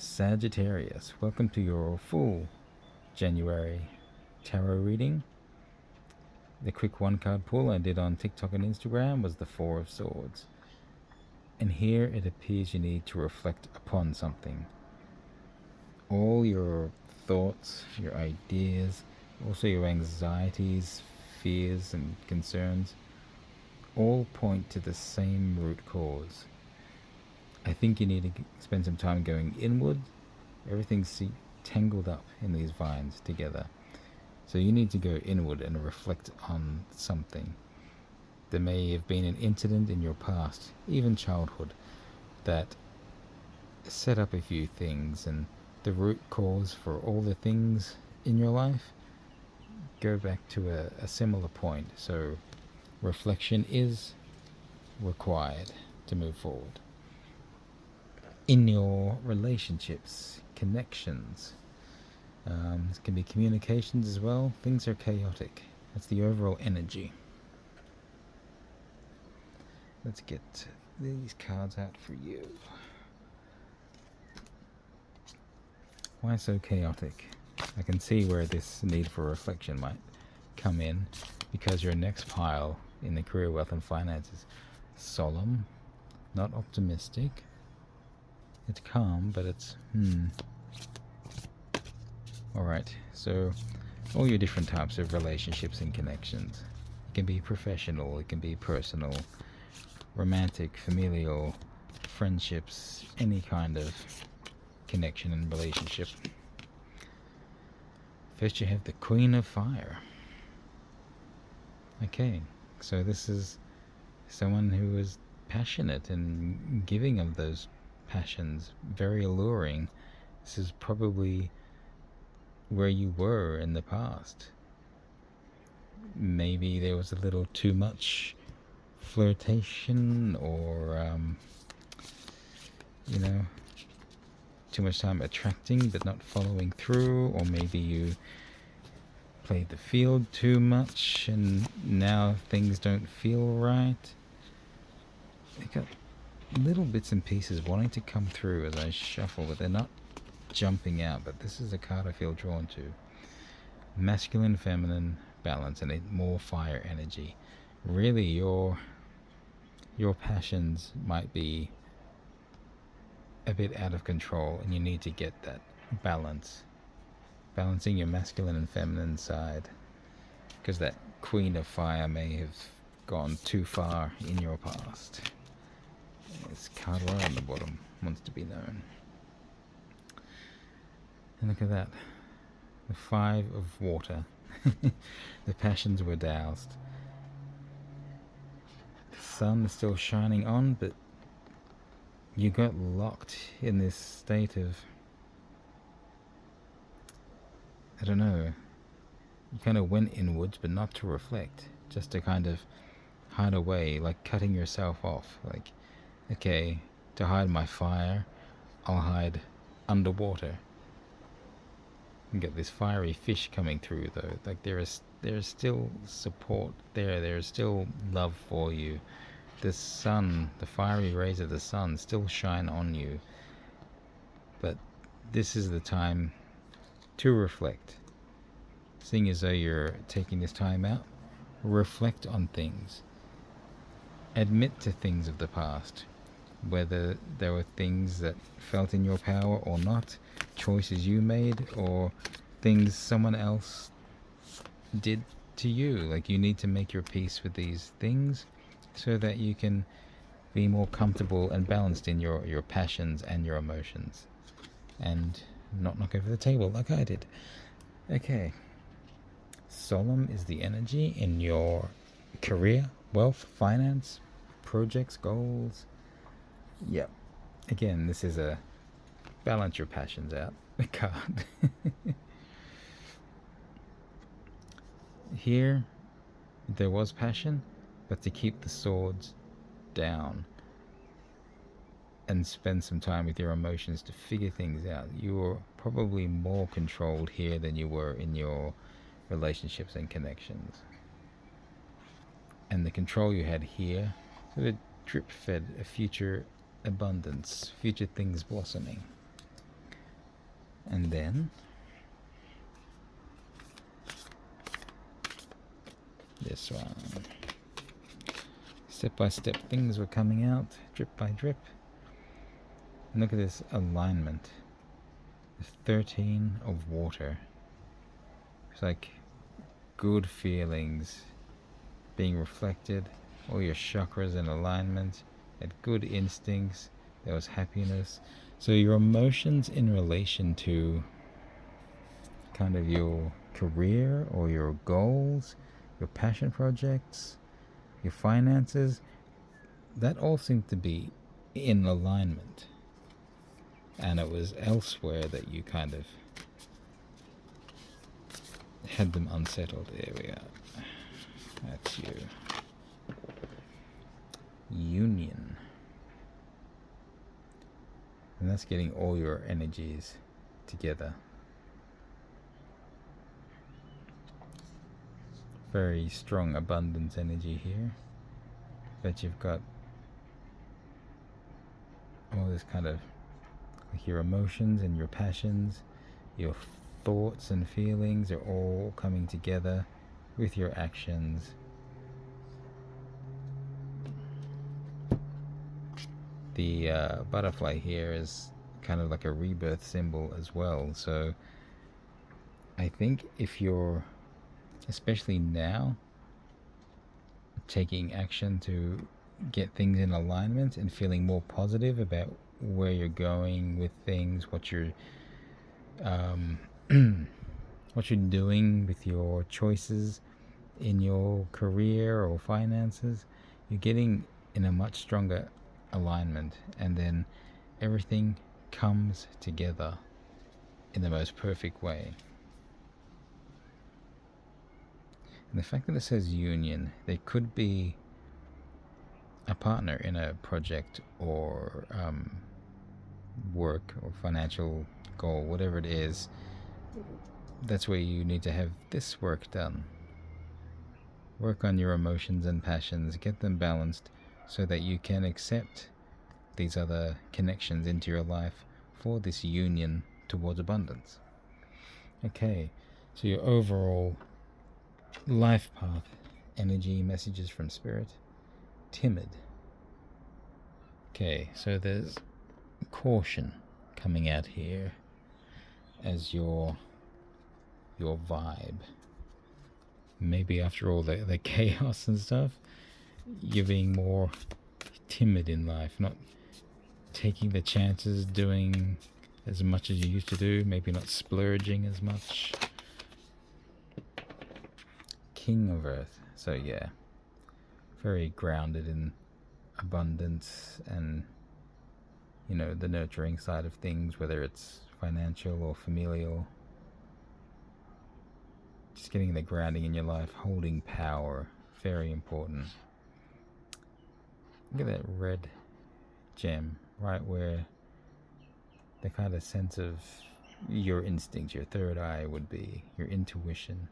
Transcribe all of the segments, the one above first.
Sagittarius, welcome to your full January tarot reading. The quick one card pull I did on TikTok and Instagram was the Four of Swords. And here it appears you need to reflect upon something. All your thoughts, your ideas, also your anxieties, fears, and concerns all point to the same root cause. I think you need to spend some time going inward. Everything's tangled up in these vines together. So you need to go inward and reflect on something. There may have been an incident in your past, even childhood, that set up a few things, and the root cause for all the things in your life go back to a similar point. So reflection is required to move forward. In your relationships, connections, this can be communications as well. Things are chaotic. That's the overall energy. Let's get these cards out for you. Why so chaotic? I can see where this need for reflection might come in, because your next pile in the career, wealth, and finances, solemn, not optimistic. It's calm, but it's Alright, so all your different types of relationships and connections. It can be professional, it can be personal, romantic, familial, friendships, any kind of connection and relationship. First you have the Queen of Fire. Okay, so this is someone who is passionate and giving of those passions, very alluring. This is probably where you were in the past. Maybe there was a little too much flirtation, or too much time attracting but not following through, or maybe you played the field too much and now things don't feel right. I got little bits and pieces wanting to come through as I shuffle, but they're not jumping out. But this is a card I feel drawn to. Masculine, feminine balance, and more fire energy. Really, your passions might be a bit out of control, and you need to get that balance. Balancing your masculine and feminine side, because that Queen of Fire may have gone too far in your past. This card right on the bottom wants to be known. And look at that. The Five of Water. The passions were doused. The sun is still shining on, but you got locked in this state of, I don't know, you kind of went inwards, but not to reflect, just to kind of hide away, like cutting yourself off. Like, okay, to hide my fire, I'll hide underwater. You get this fiery fish coming through, though. Like, there is still support there. There is still love for you. The sun, the fiery rays of the sun still shine on you. But this is the time to reflect. Seeing as though you're taking this time out, reflect on things. Admit to things of the past, whether there were things that felt in your power or not, choices you made, or things someone else did to you. Like, you need to make your peace with these things so that you can be more comfortable and balanced in your passions and your emotions, and not knock over the table like I did. Okay. Solemn is the energy in your career, wealth, finance, projects, goals. Yep. Again, this is a balance your passions out card. Here, there was passion, but to keep the swords down and spend some time with your emotions to figure things out. You were probably more controlled here than you were in your relationships and connections. And the control you had here sort of drip fed a future abundance, future things blossoming. And then this one. Step by step, things were coming out, drip by drip. And look at this alignment. The 13 of water. It's like good feelings being reflected, all your chakras in alignment, had good instincts, there was happiness. So your emotions in relation to kind of your career or your goals, your passion projects, your finances, that all seemed to be in alignment. And it was elsewhere that you kind of had them unsettled. There we are. That's you. Union. And that's getting all your energies together. Very strong abundance energy here. But you've got all this kind of like your emotions and your passions, your thoughts and feelings are all coming together with your actions. The butterfly here is kind of like a rebirth symbol as well. So I think if you're, especially now, taking action to get things in alignment and feeling more positive about where you're going with things, what you're what you're doing with your choices in your career or finances, you're getting in a much stronger alignment, and then everything comes together in the most perfect way. And the fact that it says union, there could be a partner in a project or work or financial goal, whatever it is. That's where you need to have this work done. Work on your emotions and passions, get them balanced so that you can accept these other connections into your life for this union towards abundance. Okay, so your overall life path, energy, messages from spirit. Timid. Okay, so there's caution coming out here as your vibe. Maybe after all the chaos and stuff, you're being more timid in life, not taking the chances, doing as much as you used to do, maybe not splurging as much. King of Earth. So yeah, very grounded in abundance and, you know, the nurturing side of things, whether it's financial or familial. Just getting the grounding in your life, holding power, very important. Look at that red gem right where the kind of sense of your instinct, your third eye would be, your intuition.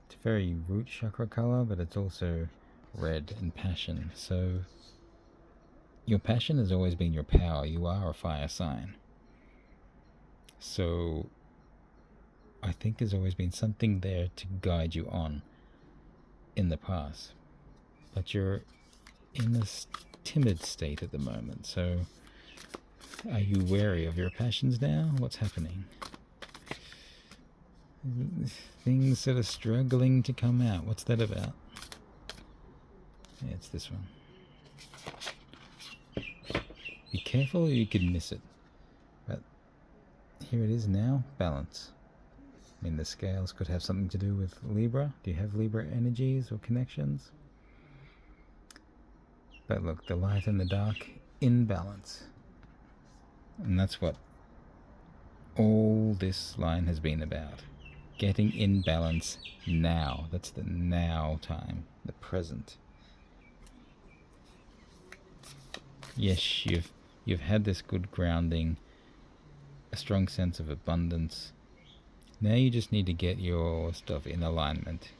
It's very root chakra color, but it's also red and passion. So your passion has always been your power. You are a fire sign. So I think there's always been something there to guide you on in the past. But you're in this timid state at the moment. So are you wary of your passions now? What's happening? Things that are struggling to come out. What's that about? Yeah, it's this one. Be careful or you could miss it. But here it is now. Balance. I mean, the scales could have something to do with Libra. Do you have Libra energies or connections? But look, the light and the dark in balance. And that's what all this line has been about. Getting in balance now. That's the now time, the present. Yes, you've had this good grounding, a strong sense of abundance. Now you just need to get your stuff in alignment.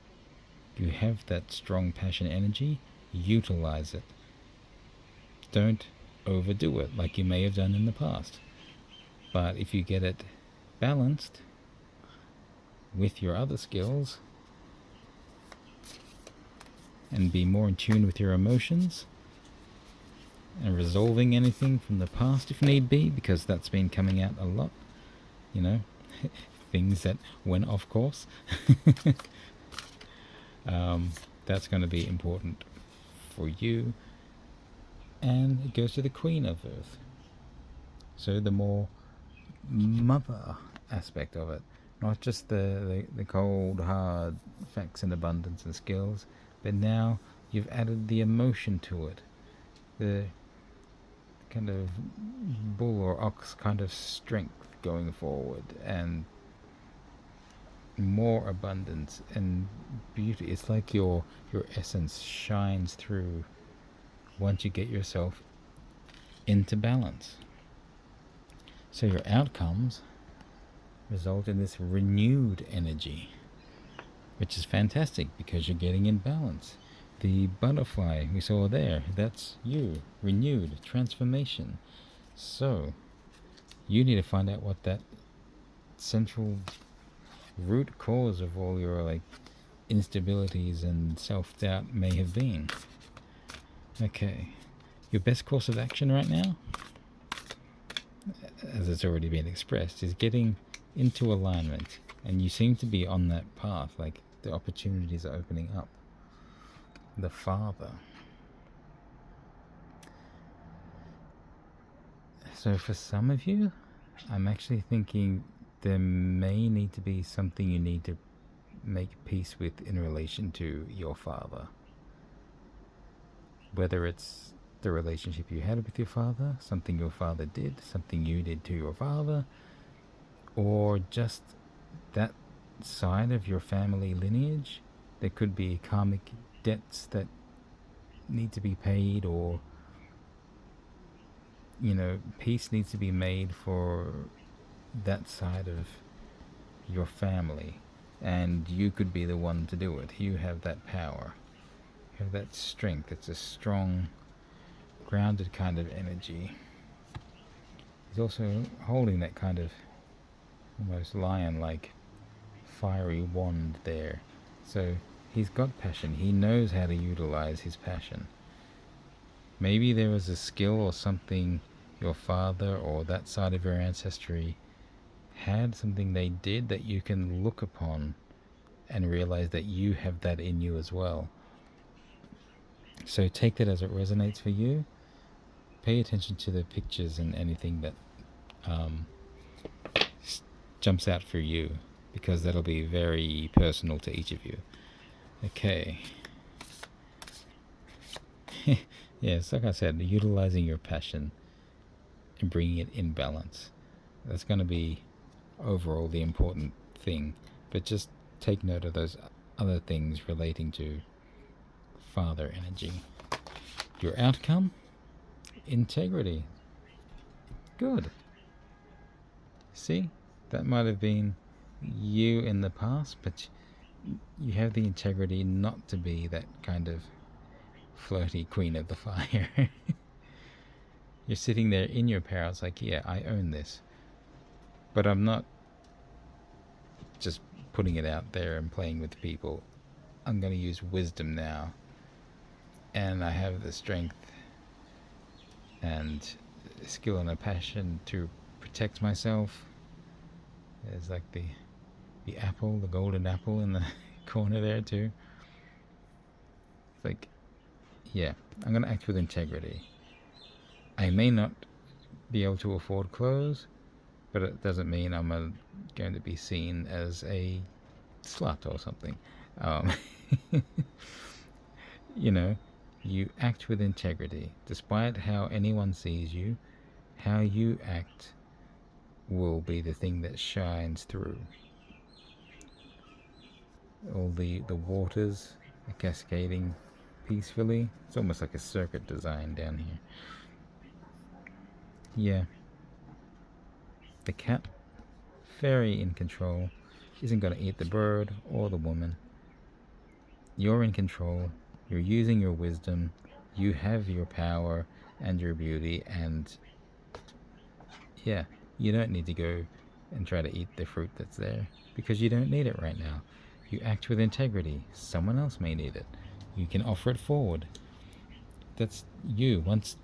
You have that strong passion energy, utilize it. Don't overdo it like you may have done in the past. But if you get it balanced with your other skills and be more in tune with your emotions and resolving anything from the past if need be, because that's been coming out a lot, you know, things that went off course. That's going to be important for you. And it goes to the Queen of Earth. So the more mother aspect of it, not just the cold, hard facts and abundance and skills, but now you've added the emotion to it. The kind of bull or ox kind of strength going forward, and more abundance and beauty. It's like your essence shines through once you get yourself into balance. So your outcomes result in this renewed energy, which is fantastic because you're getting in balance. The butterfly we saw there, that's you, renewed, transformation. So you need to find out what that central root cause of all your like instabilities and self-doubt may have been. Okay, your best course of action right now, as it's already been expressed, is getting into alignment, and you seem to be on that path, like the opportunities are opening up. The Father. So for some of you, I'm actually thinking there may need to be something you need to make peace with in relation to your father. Whether it's the relationship you had with your father, something your father did, something you did to your father, or just that side of your family lineage. There could be karmic debts that need to be paid, or peace needs to be made for that side of your family, and you could be the one to do it. You have that power, you have that strength. It's a strong, grounded kind of energy. He's also holding that kind of almost lion-like fiery wand there. So he's got passion. He knows how to utilize his passion. Maybe there was a skill or something your father or that side of your ancestry had, something they did that you can look upon and realize that you have that in you as well. So take that as it resonates for you. Pay attention to the pictures and anything that jumps out for you, because that'll be very personal to each of you. Okay. Yes, like I said, utilizing your passion and bringing it in balance. That's going to be overall the important thing. But just take note of those other things relating to father energy. Your outcome? Integrity. Good. See? That might have been you in the past, but you have the integrity not to be that kind of flirty queen of the fire. You're sitting there in your power. It's like, yeah, I own this, but I'm not just putting it out there and playing with people. I'm going to use wisdom now, and I have the strength and skill and a passion to protect myself. There's like the apple, the golden apple in the corner there too. It's like, yeah, I'm going to act with integrity. I may not be able to afford clothes, but it doesn't mean I'm going to be seen as a slut or something. You act with integrity. Despite how anyone sees you, how you act will be the thing that shines through. All the waters are cascading peacefully. It's almost like a circuit design down here. Yeah. The cat, very in control, isn't going to eat the bird or the woman. You're in control. You're using your wisdom. You have your power and your beauty, and yeah, you don't need to go and try to eat the fruit that's there, because you don't need it right now. You act with integrity. Someone else may need it. You can offer it forward. That's you. Once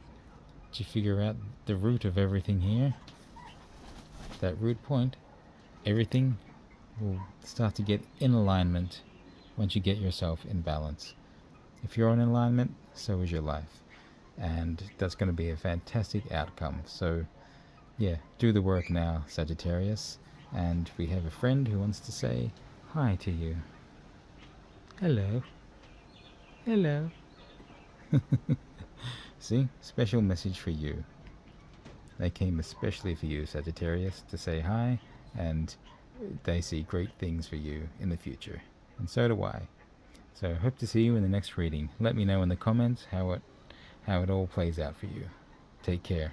you figure out the root of everything here, that root point, everything will start to get in alignment once you get yourself in balance. If you're in alignment, so is your life. And that's going to be a fantastic outcome. So, yeah, do the work now, Sagittarius. And we have a friend who wants to say hi to you. Hello. Hello. See? Special message for you. They came especially for you, Sagittarius, to say hi, and they see great things for you in the future. And so do I. So hope to see you in the next reading. Let me know in the comments how it all plays out for you. Take care.